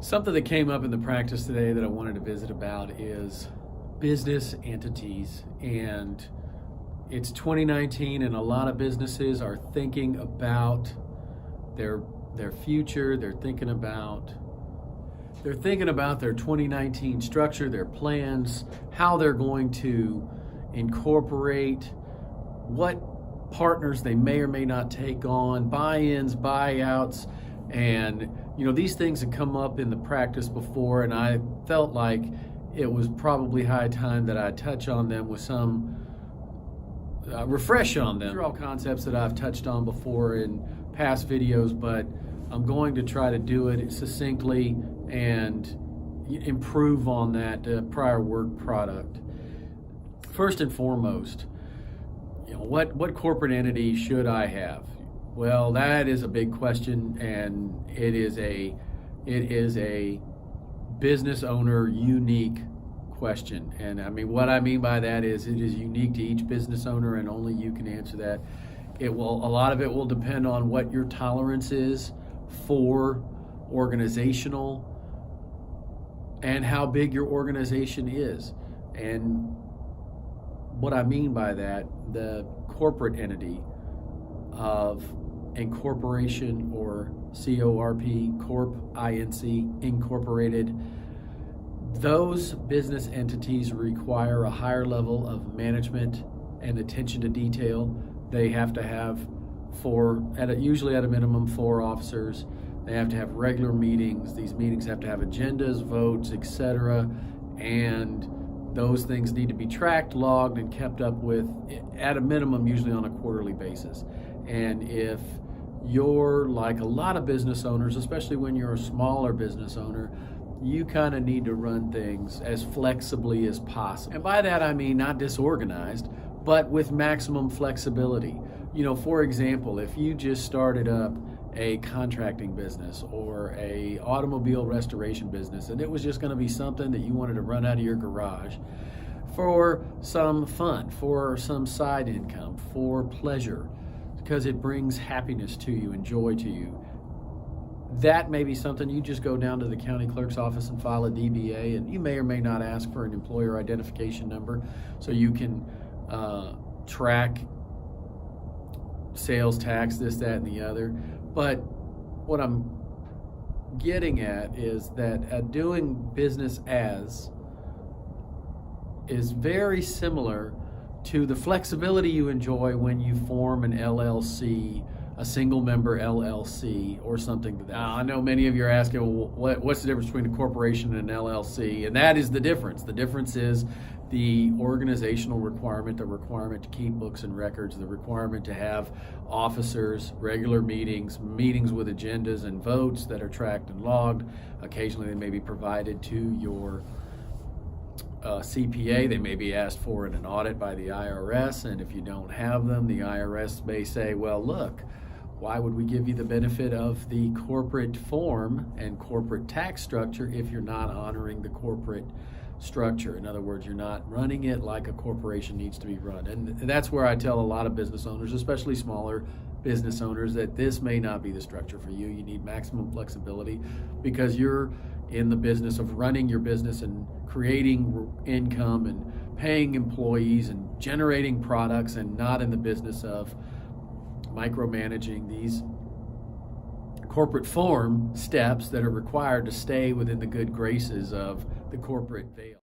Something that came up in the practice today that I wanted to visit about is business entities. And it's 2019 and a lot of businesses are thinking about their future. They're thinking about their 2019 structure, their plans, how they're going to incorporate, what partners they may or may not take on, buy-ins, buyouts, and these things have come up in the practice before, and I felt like it was probably high time that I touch on them with some refresh on them. These are all concepts that I've touched on before in past videos, but I'm going to try to do it succinctly and improve on that prior work product. First and foremost, what corporate entity should I have? Well, that is a big question, and it is a business owner unique question. And what I mean by that is it is unique to each business owner, and only you can answer that. A lot of it will depend on what your tolerance is for organizational and how big your organization is. And what I mean by that, the corporate entity of incorporation or CORP, Corp, INC, Incorporated, those business entities require a higher level of management and attention to detail. They have to have usually at a minimum 4 officers. They have to have regular meetings. These meetings have to have agendas, votes, etc. And those things need to be tracked, logged, and kept up with at a minimum, usually on a quarterly basis. And if you're like a lot of business owners, especially when you're a smaller business owner, you kind of need to run things as flexibly as possible. And by that I mean not disorganized, but with maximum flexibility. For example, if you just started up a contracting business or a automobile restoration business, and it was just going to be something that you wanted to run out of your garage for some fun, for some side income, for pleasure, because it brings happiness to you and joy to you, that may be something you just go down to the county clerk's office and file a DBA, and you may or may not ask for an employer identification number so you can track sales tax, this, that, and the other. But what I'm getting at is that doing business as is very similar to the flexibility you enjoy when you form an LLC, a single member LLC, or something. Now, I know many of you are asking, well, what's the difference between a corporation and an LLC? And that is the difference. The difference is the organizational requirement, the requirement to keep books and records, the requirement to have officers, regular meetings with agendas and votes that are tracked and logged. Occasionally they may be provided to your CPA. They may be asked for in an audit by the IRS, and if you don't have them, the IRS may say, well, look, why would we give you the benefit of the corporate form and corporate tax structure if you're not honoring the corporate structure? In other words, you're not running it like a corporation needs to be run. And that's where I tell a lot of business owners, especially smaller business owners, that this may not be the structure for you. You need maximum flexibility because you're in the business of running your business and creating income and paying employees and generating products, and not in the business of micromanaging these corporate form steps that are required to stay within the good graces of the corporate veil.